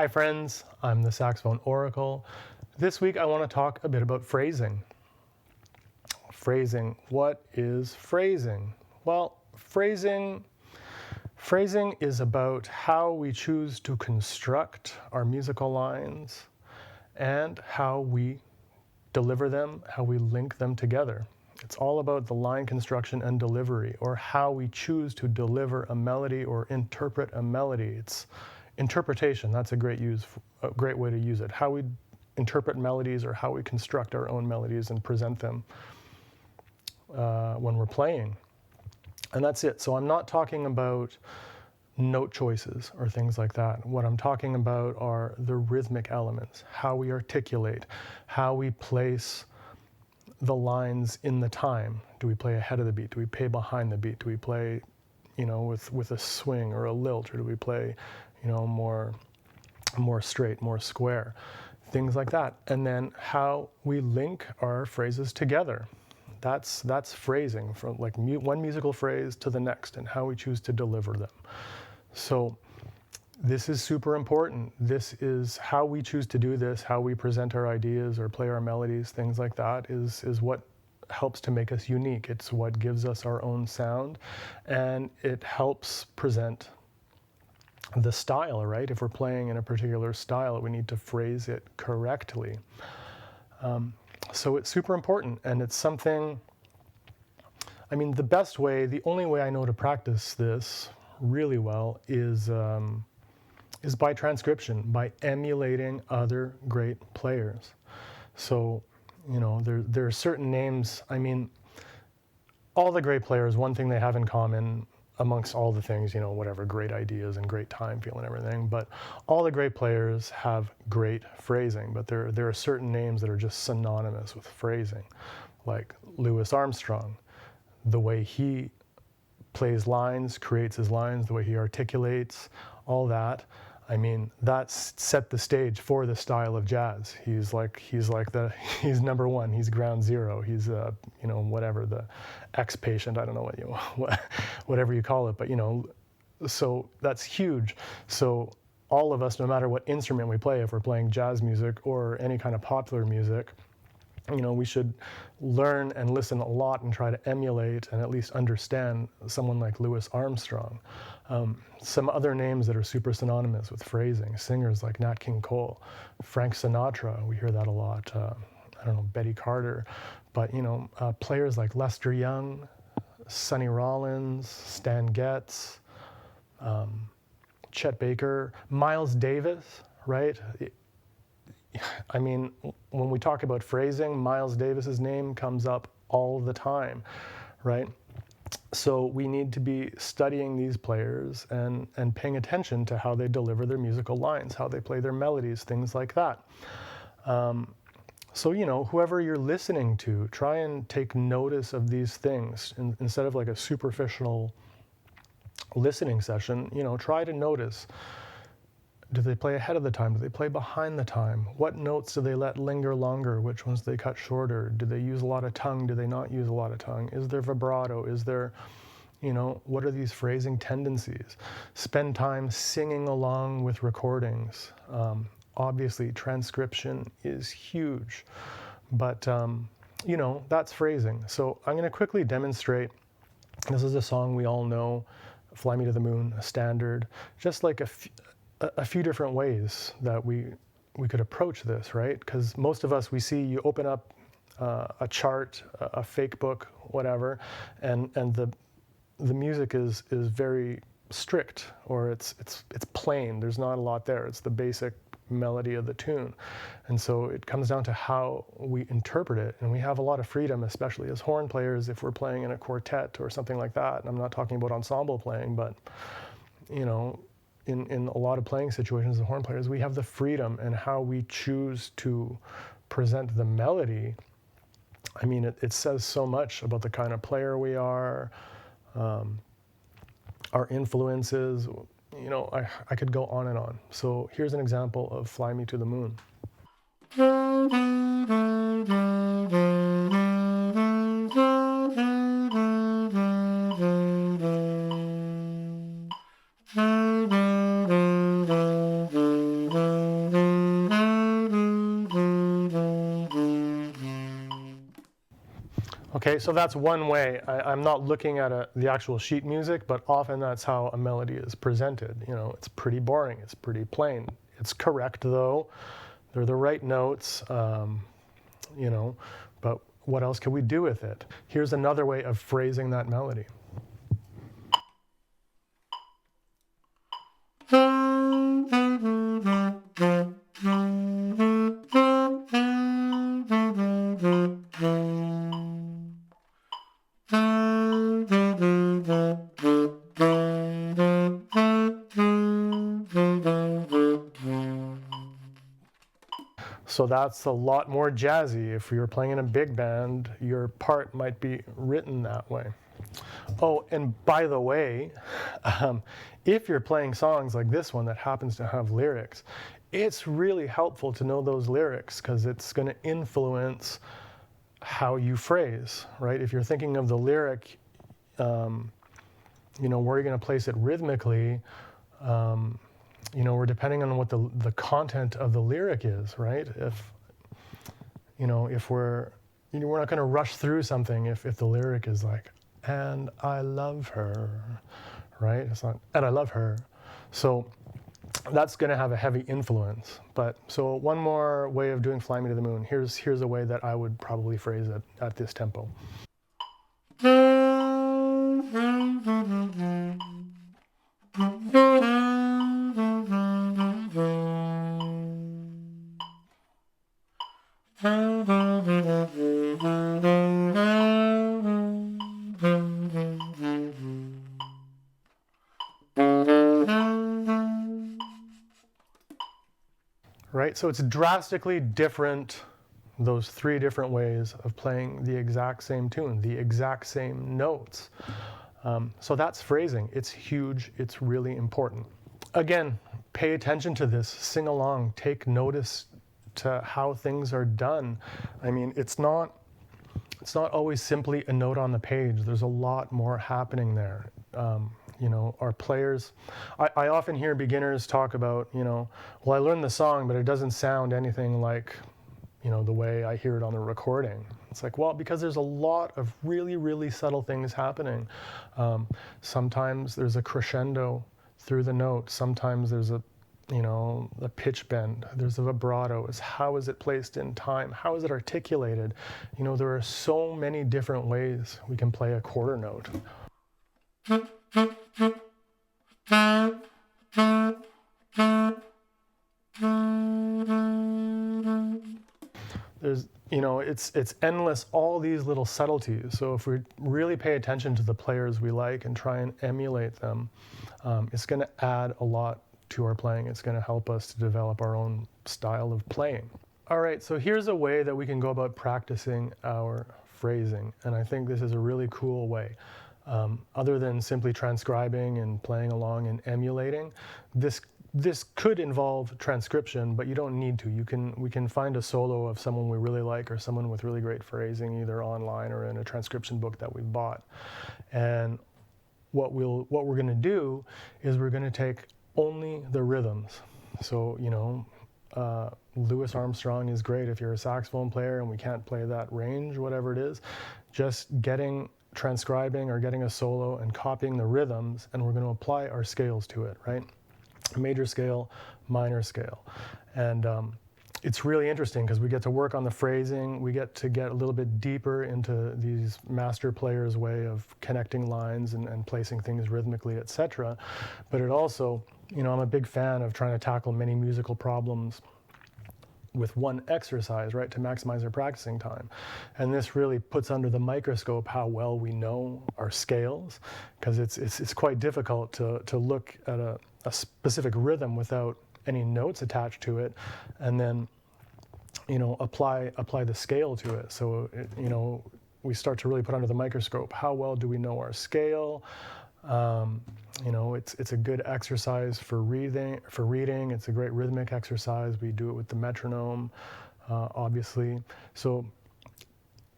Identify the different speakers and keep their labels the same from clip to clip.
Speaker 1: friends, I'm the Saxophone Oracle. This week I want to talk a bit about phrasing. Phrasing. What is phrasing? Well, phrasing is about how we choose to construct our musical lines and how we deliver them, how we link them together. It's all about the line construction and delivery, or how we choose to deliver a melody or interpret a melody. It's interpretation. That's a great way to use it. How we interpret melodies, or how we construct our own melodies and present them when we're playing. And that's it. So I'm not talking about note choices or things like that. What I'm talking about are the rhythmic elements, how we articulate, how we place the lines in the time. Do we play ahead of the beat? Do we play behind the beat? Do we play, with a swing or a lilt, or do we play, more straight, more square? Things like that. And then how we link our phrases together. That's phrasing, from like one musical phrase to the next, and how we choose to deliver them. So this is super important. This is how we choose to do this, how we present our ideas or play our melodies, things like that is what helps to make us unique. It's what gives us our own sound, and it helps present the style, right? If we're playing in a particular style, we need to phrase it correctly. So it's super important, and it's something, the only way I know to practice this really well is by transcription, by emulating other great players. So, there are certain names. All the great players, one thing they have in common amongst all the things, whatever, great ideas and great time feel and everything, but all the great players have great phrasing, but there are certain names that are just synonymous with phrasing, like Louis Armstrong. The way he plays lines, creates his lines, the way he articulates, all that. That's set the stage for the style of jazz. He's number one. He's ground zero. He's whatever, the ex-patient. I don't know whatever you call it, but so that's huge. So all of us, no matter what instrument we play, if we're playing jazz music or any kind of popular music, we should learn and listen a lot and try to emulate and at least understand someone like Louis Armstrong. Some other names that are super synonymous with phrasing, singers like Nat King Cole, Frank Sinatra, we hear that a lot, Betty Carter, but players like Lester Young, Sonny Rollins, Stan Getz, Chet Baker, Miles Davis, right? When we talk about phrasing, Miles Davis's name comes up all the time, right? So we need to be studying these players and paying attention to how they deliver their musical lines, how they play their melodies, things like that. So, whoever you're listening to, try and take notice of these things instead of like a superficial listening session. Try to notice. Do they play ahead of the time? Do they play behind the time? What notes do they let linger longer? Which ones do they cut shorter? Do they use a lot of tongue? Do they not use a lot of tongue? Is there vibrato? Is there, what are these phrasing tendencies? Spend time singing along with recordings. Obviously, transcription is huge, but, that's phrasing. So I'm going to quickly demonstrate. This is a song we all know, Fly Me to the Moon, a standard, just like a few different ways that we could approach this, right? Because most of us, we see you open up a chart, a fake book, whatever, and the music is very strict, or it's plain. There's not a lot there. It's the basic melody of the tune. And so it comes down to how we interpret it. And we have a lot of freedom, especially as horn players, if we're playing in a quartet or something like that. And I'm not talking about ensemble playing, but, in a lot of playing situations as horn players, we have the freedom in how we choose to present the melody. It says so much about the kind of player we are, our influences. I could go on and on. So here's an example of Fly Me to the Moon. Okay, so that's one way. I'm not looking at the actual sheet music, but often that's how a melody is presented. You know, it's pretty boring, it's pretty plain. It's correct though, they're the right notes, you know, but what else can we do with it? Here's another way of phrasing that melody. So that's a lot more jazzy. If you're playing in a big band, your part might be written that way. Oh, and by the way, if you're playing songs like this one that happens to have lyrics, it's really helpful to know those lyrics because it's going to influence how you phrase, right? If you're thinking of the lyric, you know, where you're going to place it rhythmically, you know, we're depending on what the content of the lyric is, right? If, you know, if we're not going to rush through something if the lyric is like, and I love her, right? It's not, and I love her. So that's going to have a heavy influence. But so one more way of doing Fly Me to the Moon. Here's a way that I would probably phrase it at this tempo. Right, so it's drastically different, those three different ways of playing the exact same tune, the exact same notes. So that's phrasing. It's huge, it's really important. Again, pay attention to this, sing along, take notice to how things are done. I mean, it's not always simply a note on the page. There's a lot more happening there. You know, our players, I often hear beginners talk about, you know, well, I learned the song, but it doesn't sound anything like, you know, the way I hear it on the recording. It's like, well, because there's a lot of really, really subtle things happening. Sometimes there's a crescendo through the note. Sometimes there's a, you know, a pitch bend. There's a vibrato. How is it placed in time? How is it articulated? You know, there are so many different ways we can play a quarter note. There's, you know, it's endless, all these little subtleties. So if we really pay attention to the players we like and try and emulate them, it's going to add a lot to our playing. It's going to help us to develop our own style of playing. All right, so here's a way that we can go about practicing our phrasing, and I think this is a really cool way. Other than simply transcribing and playing along and emulating, this could involve transcription, but you don't need to. We can find a solo of someone we really like or someone with really great phrasing, either online or in a transcription book that we bought. And what we're going to do is we're going to take only the rhythms. So, you know, Louis Armstrong is great if you're a saxophone player and we can't play that range, whatever it is. Just transcribing or getting a solo and copying the rhythms, and we're going to apply our scales to it, right? Major scale, minor scale. And it's really interesting because we get to work on the phrasing, we get to get a little bit deeper into these master players' way of connecting lines and placing things rhythmically, etc. But it also, you know, I'm a big fan of trying to tackle many musical problems with one exercise, right, to maximize our practicing time. And this really puts under the microscope how well we know our scales, because it's quite difficult to look at a specific rhythm without any notes attached to it, and then, you know, apply the scale to it. So, you know, we start to really put under the microscope how well do we know our scale. You know, it's a good exercise for reading. It's a great rhythmic exercise. We do it with the metronome, obviously. So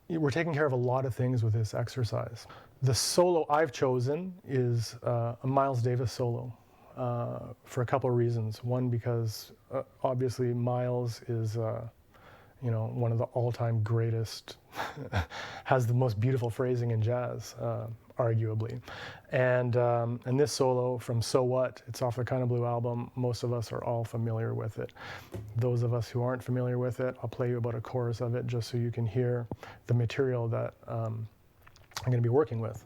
Speaker 1: we're taking care of a lot of things with this exercise. The solo I've chosen is a Miles Davis solo for a couple of reasons. One, because obviously Miles is one of the all-time greatest, has the most beautiful phrasing in jazz, arguably. And this solo from So What, it's off the Kind of Blue album. Most of us are all familiar with it. Those of us who aren't familiar with it, I'll play you about a chorus of it just so you can hear the material that I'm going to be working with.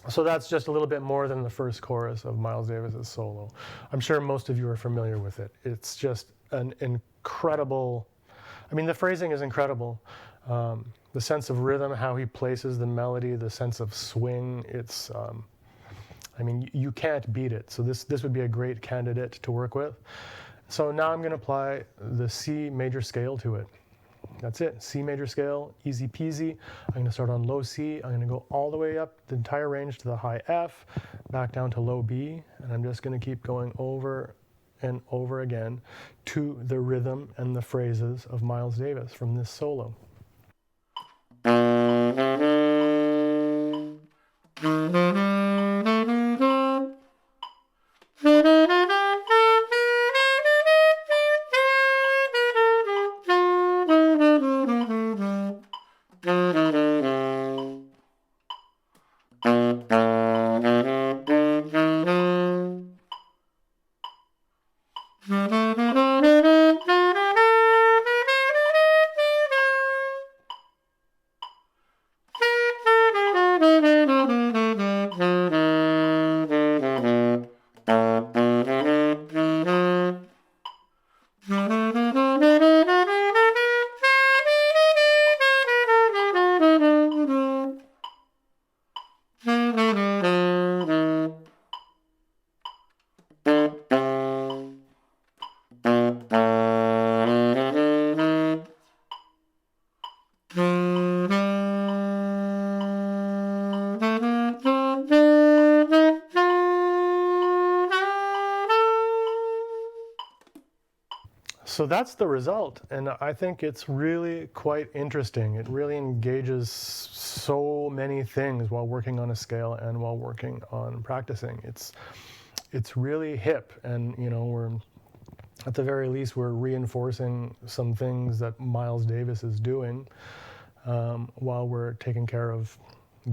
Speaker 1: So that's just a little bit more than the first chorus of Miles Davis's solo. I'm sure most of you are familiar with it. It's just an incredible, the phrasing is incredible. The sense of rhythm, how he places the melody, the sense of swing, it's, you can't beat it. So this would be a great candidate to work with. So now I'm going to apply the C major scale to it. That's it, C major scale, easy peasy. I'm going to start on low C. I'm going to go all the way up the entire range to the high F, back down to low B, and I'm just going to keep going over and over again to the rhythm and the phrases of Miles Davis from this solo. So that's the result, and I think it's really quite interesting. It really engages so many things while working on a scale and while working on practicing. It's really hip, and we're at the very least we're reinforcing some things that Miles Davis is doing while we're taking care of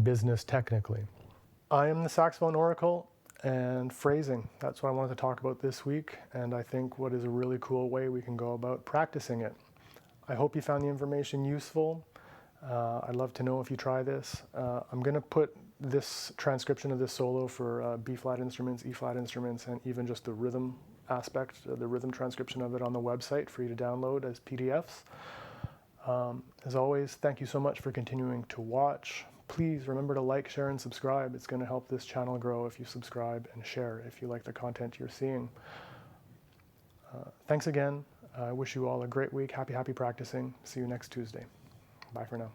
Speaker 1: business technically. I am the saxophone oracle. And phrasing, that's what I wanted to talk about this week, and I think what is a really cool way we can go about practicing it. I hope you found the information useful. I'd love to know if you try this. I'm going to put this transcription of this solo for B-flat instruments, E-flat instruments, and even just the rhythm aspect, the rhythm transcription of it on the website for you to download as PDFs. As always, thank you so much for continuing to watch. Please remember to like, share, and subscribe. It's going to help this channel grow if you subscribe and share if you like the content you're seeing. Thanks again. I wish you all a great week. Happy practicing. See you next Tuesday. Bye for now.